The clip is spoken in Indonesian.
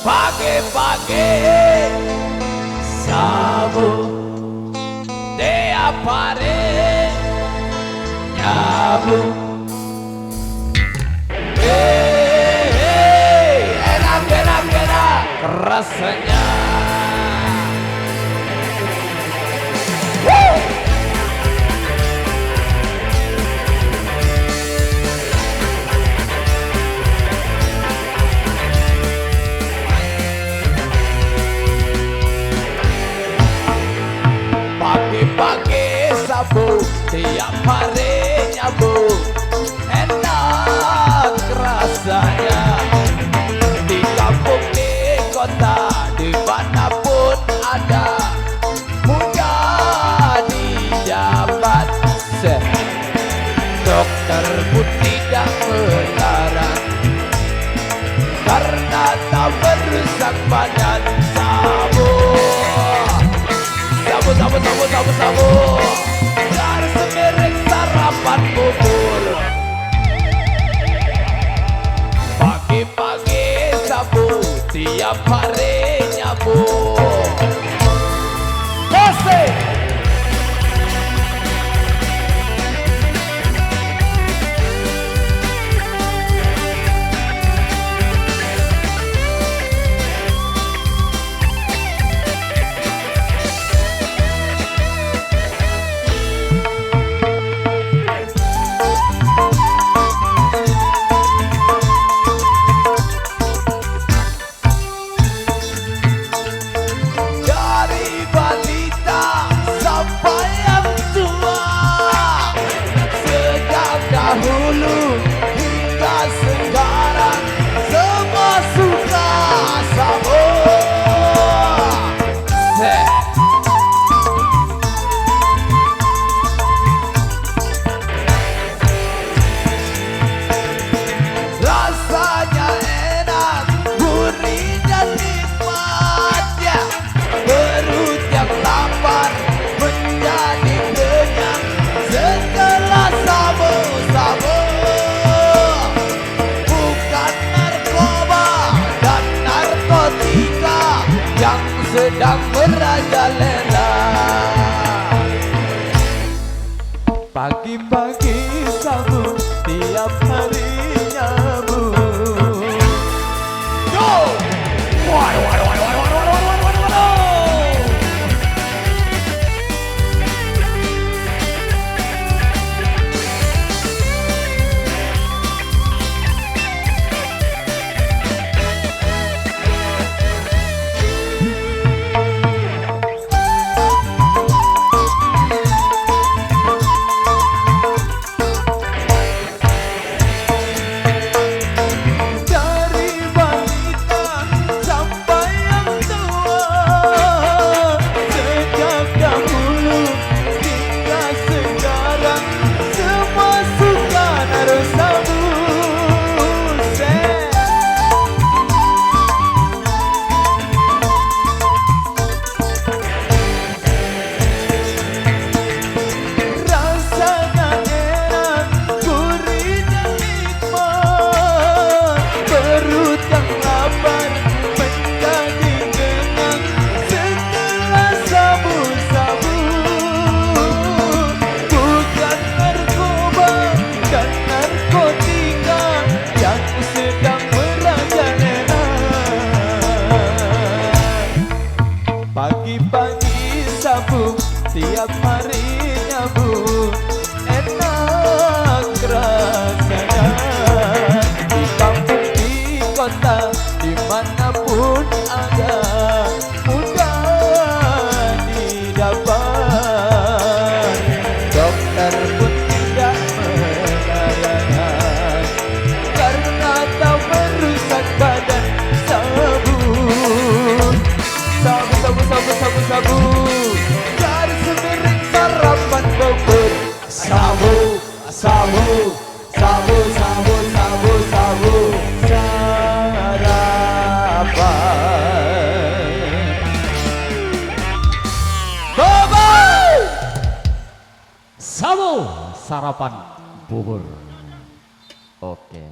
Pagi-pagi sabu tiap hari nyabu. Enak rasanya. Pagi-pagi sabu tiap hari nyabu, enak rasanya. Di kampung, di kota, dimanapun ada, mudah didapat. Dokter pun tidak melarang, karena tak merusak badan. Sabu dari semiring sarapan bubur. Pagi-pagi sabu tiap hari nyabu. Kasih dahulu hingga sekarang, semua suka sabu. Rasanya enak, gurih dan nikmat ya. Perut yang lapar menjadi kenyang setelah sabu. Bukan narkoba dan narkotika yang sedang merajalela. Pagi-pagi sabu tiap hari nyabu. Yo! Waduh. Pagi-pagi sabu tiap hari nyabu, enak rasanya. Di kampung, di kota, dimanapun ada, mudah didapat. Dokter pun tidak melarang, karena tak merusak badan. Sabu dari semiring sarapan bubur. Sabu sarapan. Bubur sabu sarapan bubur. Oke.